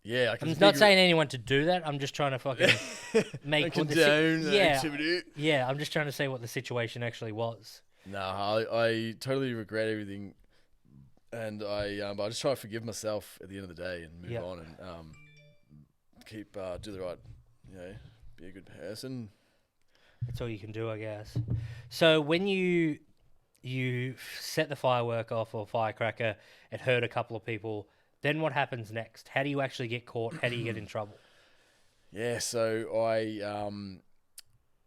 [SPEAKER 2] I'm not saying anyone to do that. I'm just trying to fucking make
[SPEAKER 6] condone the activity.
[SPEAKER 2] Yeah, I'm just trying to say what the situation actually was.
[SPEAKER 6] No, I totally regret everything, and but I just try to forgive myself at the end of the day and move on and keep do the right, be a good person.
[SPEAKER 2] That's all you can do, I guess. So when you set the firework off or firecracker, it hurt a couple of people. Then what happens next? How do you actually get caught? How do you get in trouble?
[SPEAKER 6] Yeah, so I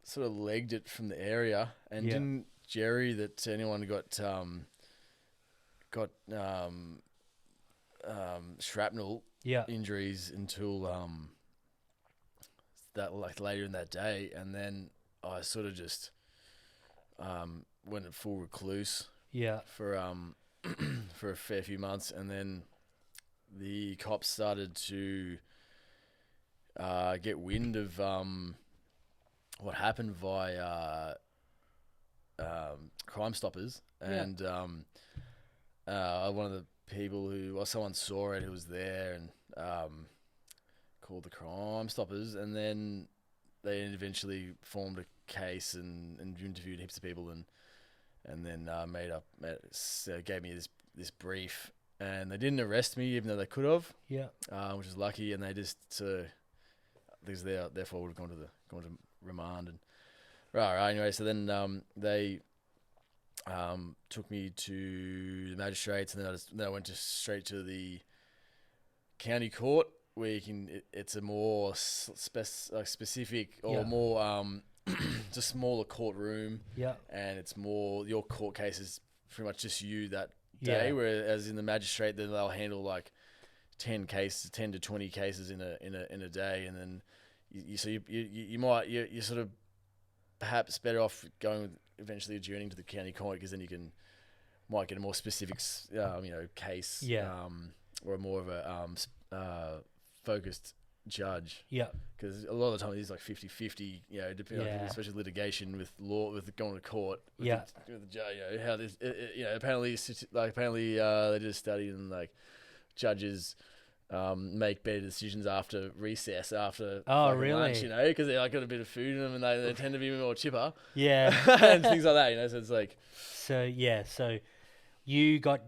[SPEAKER 6] sort of legged it from the area and didn't Jerry that anyone got shrapnel injuries until that later in that day, and then I sort of just went at full recluse for for a fair few months, and then the cops started to get wind of what happened via Crime Stoppers, and one of the people someone saw it who was there and called the Crime Stoppers, and then they eventually formed a case and interviewed heaps of people and then gave me this brief, and they didn't arrest me even though they could have, which is lucky, and they just because therefore would have gone to remand and right anyway. So then they took me to the magistrates, and then I went straight to the county court, where it's a more specific or more it's a smaller courtroom, and it's more your court case is pretty much just you that day, whereas in the magistrate then they'll handle like 10 to 20 cases in a day, and then you're sort of perhaps better off going eventually adjourning to the county court, because then might get a more specific case, or more of a focused judge.
[SPEAKER 2] Yeah.
[SPEAKER 6] Because a lot of the time it's like 50-50, you know, depending on, especially litigation with law, with going to court. With the judge, you know, how this, you know, apparently they did a study and like judges make better decisions after recess, after lunch, you know, because they like got a bit of food in them and they tend to be more chipper.
[SPEAKER 2] Yeah.
[SPEAKER 6] And things like that, you know. So it's like.
[SPEAKER 2] So you got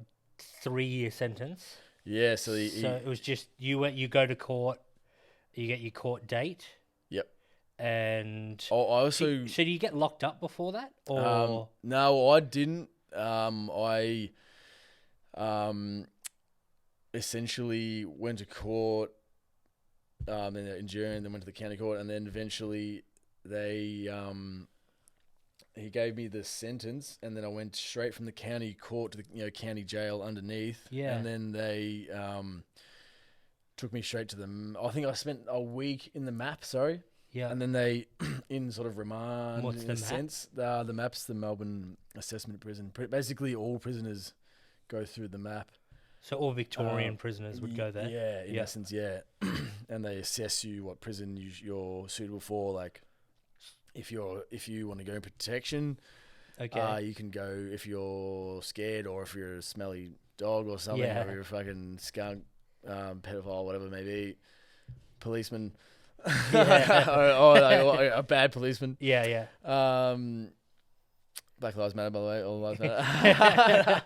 [SPEAKER 2] 3-year sentence.
[SPEAKER 6] Yeah. So
[SPEAKER 2] it was just you go to court. You get your court date. Yep. And
[SPEAKER 6] I also.
[SPEAKER 2] So do you get locked up before that, or
[SPEAKER 6] no? I didn't. I essentially went to court, then in June, then went to the county court, and then eventually they he gave me the sentence, and then I went straight from the county court to the county jail underneath. Yeah. And then they took me straight to the. I think I spent a week in the MAP. Sorry. Yeah. And then they, in sort of remand,
[SPEAKER 2] what's
[SPEAKER 6] in
[SPEAKER 2] the
[SPEAKER 6] a
[SPEAKER 2] MAP?
[SPEAKER 6] sense, the MAP's the Melbourne Assessment Prison. Basically, all prisoners go through the MAP.
[SPEAKER 2] So all Victorian prisoners would go there?
[SPEAKER 6] Yeah, in essence, yeah. And they assess you what prison you're suitable for. Like, if you want to go in protection, you can go if you're scared or if you're a smelly dog or something, or you're a fucking skunk, pedophile, whatever it may be, policeman, or a bad policeman.
[SPEAKER 2] Yeah, yeah.
[SPEAKER 6] Black Lives Matter, by the way. All lives matter.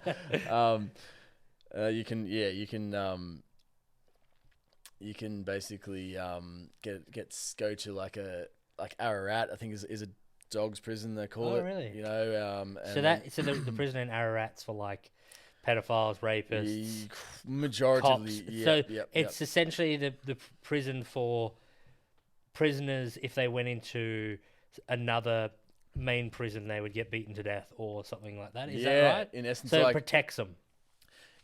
[SPEAKER 6] You can basically go to like Ararat, I think is a dog's prison they call it.
[SPEAKER 2] Oh, really?
[SPEAKER 6] You know,
[SPEAKER 2] so the prison in Ararat's for like pedophiles, rapists,
[SPEAKER 6] majority.
[SPEAKER 2] So it's essentially the prison for prisoners. If they went into another main prison, they would get beaten to death or something like that. Is that right?
[SPEAKER 6] In essence,
[SPEAKER 2] so it protects them.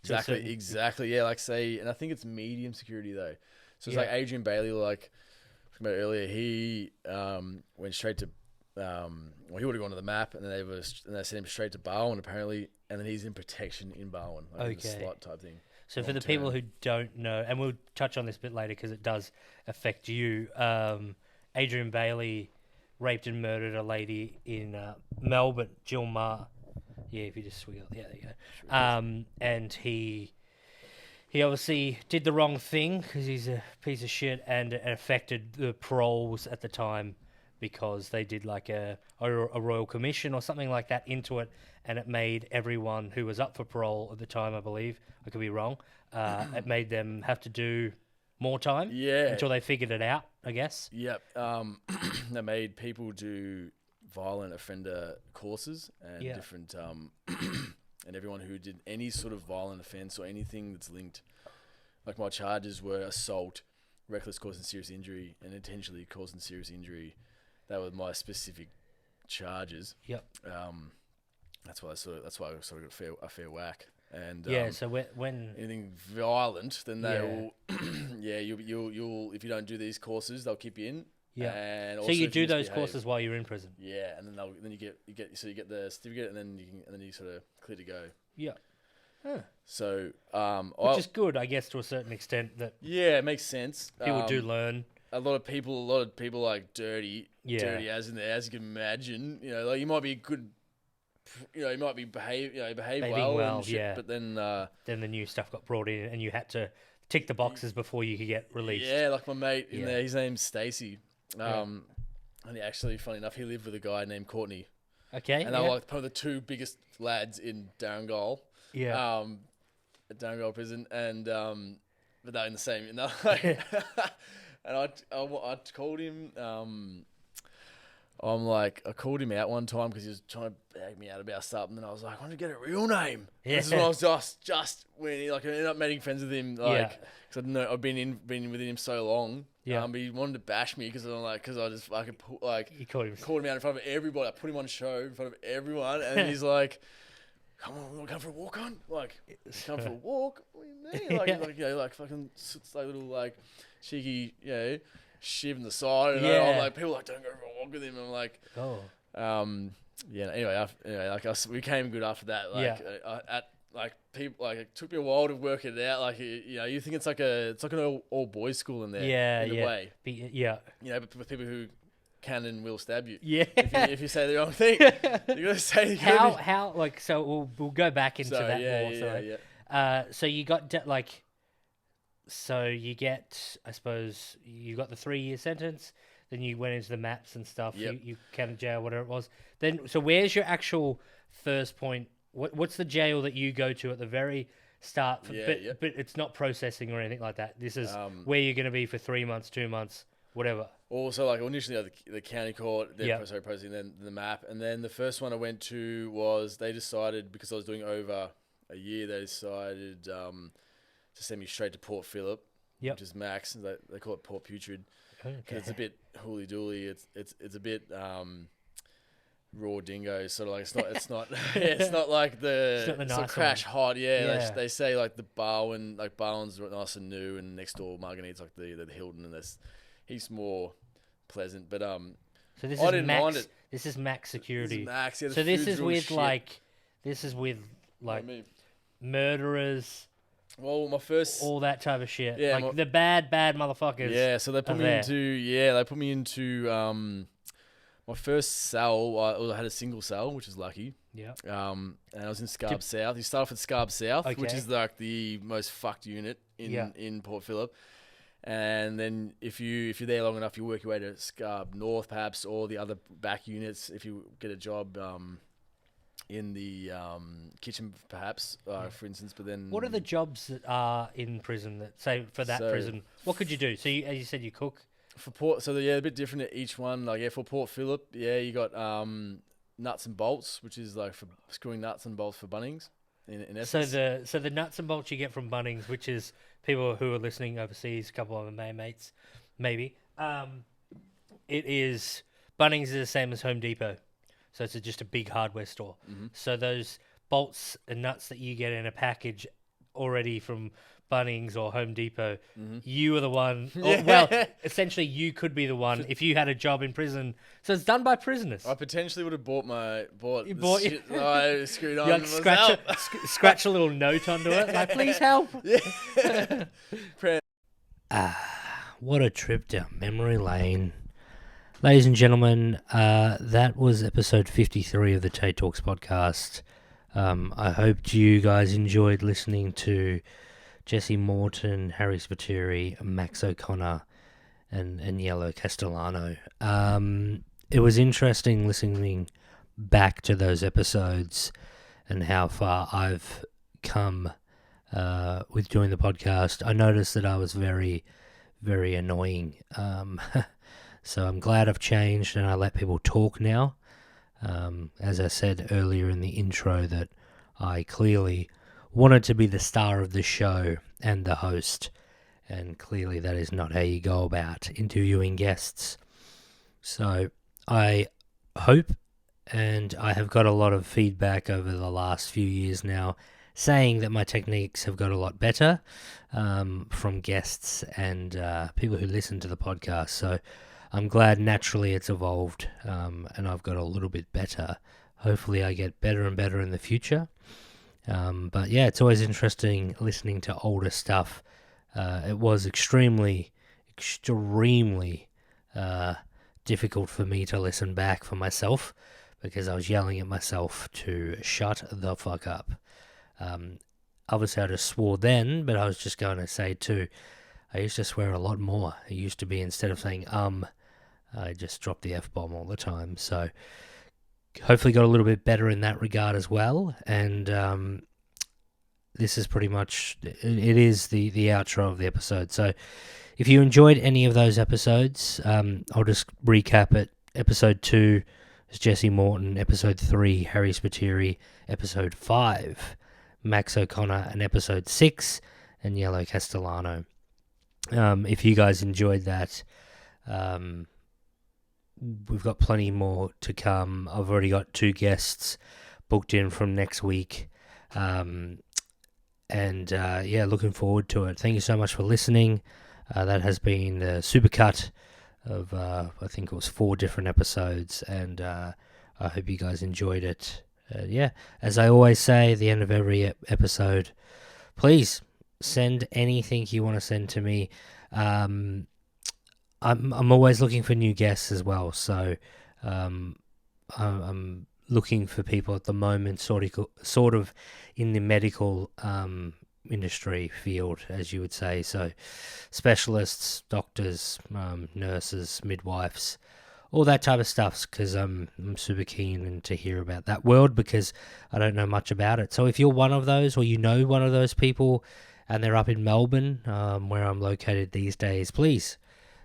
[SPEAKER 6] Exactly. Yeah, like say, and I think it's medium security though. So it's like Adrian Bailey, like talking about earlier. He went straight to, he would have gone to the MAP, and then they sent him straight to Barwon apparently, and then he's in protection in Barwon, like in the slot type thing.
[SPEAKER 2] So for the people who don't know, and we'll touch on this a bit later because it does affect you. Adrian Bailey raped and murdered a lady in Melbourne, Jill Maher. Yeah, if you just swiggle. Yeah, there you go. And he obviously did the wrong thing because he's a piece of shit, and it affected the paroles at the time because they did like a royal commission or something like that into it, and it made everyone who was up for parole at the time, I believe, I could be wrong, it made them have to do more time until they figured it out, I guess.
[SPEAKER 6] Yep. They made people do violent offender courses and different and everyone who did any sort of violent offence or anything that's linked, like my charges were assault, reckless causing serious injury, and intentionally causing serious injury. That were my specific charges. Yep. That's why I sort of got a fair whack. And
[SPEAKER 2] so when
[SPEAKER 6] anything violent, then they will you'll if you don't do these courses, they'll keep you in.
[SPEAKER 2] Yeah.
[SPEAKER 6] And
[SPEAKER 2] so
[SPEAKER 6] also
[SPEAKER 2] you do those courses while you're in prison.
[SPEAKER 6] Yeah, and then you get the certificate, and then you sort of clear to go.
[SPEAKER 2] Yeah. Huh.
[SPEAKER 6] So
[SPEAKER 2] which is good, I guess, to a certain extent. That
[SPEAKER 6] it makes sense.
[SPEAKER 2] People do learn.
[SPEAKER 6] A lot of people like dirty as in there, as you can imagine. You know, like you might be good. You know, you might be behave well and shit, but then
[SPEAKER 2] the new stuff got brought in, and you had to tick the boxes before you could get released.
[SPEAKER 6] Yeah, like my mate in there, his name's Stacey. And he actually, funny enough, he lived with a guy named Courtney.
[SPEAKER 2] Okay.
[SPEAKER 6] And they were like probably the two biggest lads in Darringale. Yeah. At Darringale prison, and but they're in the same. And I called him. I called him out one time because he was trying to bag me out about something, and I was like, I want to get a real name. Yeah. This is when I was just when I ended up making friends with him, because I'd been with him so long. Yeah. But he wanted to bash me because I just fucking he called him out in front of everybody. I put him on show in front of everyone, and he's like, "Come on, we want to come for a walk on? Like, come for a walk? What do you mean? Like fucking little cheeky, shiv in the side, and people don't go for a walk with him. I'm like,
[SPEAKER 2] oh,
[SPEAKER 6] anyway, we came good after that. like people, like it took me a while to work it out. Like you think it's like an all boys school in there. In a way.
[SPEAKER 2] Yeah.
[SPEAKER 6] But with people who can and will stab you.
[SPEAKER 2] Yeah.
[SPEAKER 6] If you say the wrong thing, you gotta say
[SPEAKER 2] how like so. We'll go back into that more. So you got so you get, I suppose, you got the 3-year sentence. Then you went into the maps and stuff.
[SPEAKER 6] Yep.
[SPEAKER 2] You counted jail, whatever it was. Then so where's your actual first point? What's the jail that you go to at the very start? But it's not processing or anything like that. This is where you're going to be for 3 months, 2 months, whatever.
[SPEAKER 6] Also, like initially the county court, then processing, then the map, and then the first one I went to was they decided, because I was doing over a year, they decided to send me straight to Port Phillip, which is max. They call it Port Putrid. Okay. It's a bit hooly dooly. It's a bit raw dingo. Sort of like it's not it's not like the nice crash hot. They say like the Barwon, like Barwon's nice and new, and next door Margaritas like the Hilton, and he's more pleasant. But
[SPEAKER 2] so this
[SPEAKER 6] I
[SPEAKER 2] is
[SPEAKER 6] didn't
[SPEAKER 2] max,
[SPEAKER 6] mind it.
[SPEAKER 2] This is max security.
[SPEAKER 6] This is max. Yeah,
[SPEAKER 2] so this is with murderers.
[SPEAKER 6] Well, my first
[SPEAKER 2] all that type of shit, the bad motherfuckers.
[SPEAKER 6] Yeah, so they put me into my first cell. I had a single cell, which is lucky.
[SPEAKER 2] Yeah.
[SPEAKER 6] And I was in Scarborough South. You start off at Scarborough South, which is like the most fucked unit in Port Phillip. And then if you're there long enough, you work your way to Scarborough North, perhaps, or the other back units. If you get a job in the kitchen, perhaps, for instance. But then,
[SPEAKER 2] what are the jobs that are in prison? That say for that prison, what could you do? So, as you said, you cook
[SPEAKER 6] for Port. So a bit different at each one. Like for Port Phillip, you got nuts and bolts, which is like for screwing nuts and bolts for Bunnings. In essence.
[SPEAKER 2] So the nuts and bolts you get from Bunnings, which is people who are listening overseas, a couple of my mates, maybe. It is Bunnings is the same as Home Depot. So it's just a big hardware store. Mm-hmm. So those bolts and nuts that you get in a package already from Bunnings or Home Depot, you are the one. Essentially, you could be the one if you had a job in prison. So it's done by prisoners.
[SPEAKER 6] I potentially would have bought
[SPEAKER 2] shit
[SPEAKER 6] that I screwed on
[SPEAKER 2] myself. Scratch a little note onto it, like, please help.
[SPEAKER 6] Yeah.
[SPEAKER 2] What a trip down memory lane. Ladies and gentlemen, that was episode 53 of the Tait Talks podcast. I hope you guys enjoyed listening to Jesse Morton, Harry Spiteri, Max O'Connor, and Aniello Castellano. It was interesting listening back to those episodes and how far I've come with doing the podcast. I noticed that I was very, very annoying. So I'm glad I've changed and I let people talk now. As I said earlier in the intro, that I clearly wanted to be the star of the show and the host, and clearly that is not how you go about interviewing guests. So I hope, and I have got a lot of feedback over the last few years now, saying that my techniques have got a lot better from guests and people who listen to the podcast. So I'm glad naturally it's evolved and I've got a little bit better. Hopefully I get better and better in the future. But yeah, it's always interesting listening to older stuff. It was extremely difficult for me to listen back for myself because I was yelling at myself to shut the fuck up. Obviously I just swore then, but I was just going to say too, I used to swear a lot more. It used to be, instead of saying I just dropped the F-bomb all the time. So hopefully got a little bit better in that regard as well. And this is pretty much, it is the outro of the episode. So if you enjoyed any of those episodes, I'll just recap it. Episode 2 is Jesse Morton. Episode 3, Harry Spiteri. Episode 5, Max O'Connor. And episode 6, Aniello Castellano. If you guys enjoyed that, we've got plenty more to come. I've already got 2 guests booked in from next week. Looking forward to it. Thank you so much for listening. That has been the supercut of, I think it was 4 different episodes, and I hope you guys enjoyed it. as I always say at the end of every episode, please send anything you want to send to me. I'm always looking for new guests as well, so I'm looking for people at the moment, sort of in the medical industry field, as you would say. So specialists, doctors, nurses, midwives, all that type of stuff, because I'm super keen to hear about that world, because I don't know much about it. So if you're one of those, or you know one of those people, and they're up in Melbourne, where I'm located these days, please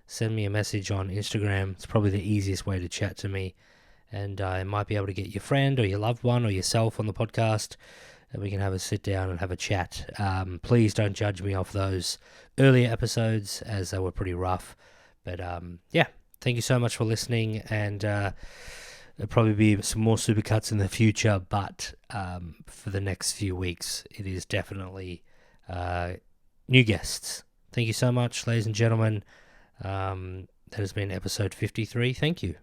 [SPEAKER 2] send me a message on Instagram. It's probably the easiest way to chat to me, and I might be able to get your friend or your loved one or yourself on the podcast, and we can have a sit down and have a chat. Please don't judge me off those earlier episodes, as they were pretty rough. But thank you so much for listening, and there'll probably be some more supercuts in the future, but for the next few weeks, it is definitely new guests. Thank you so much, ladies and gentlemen. That has been episode 53. Thank you.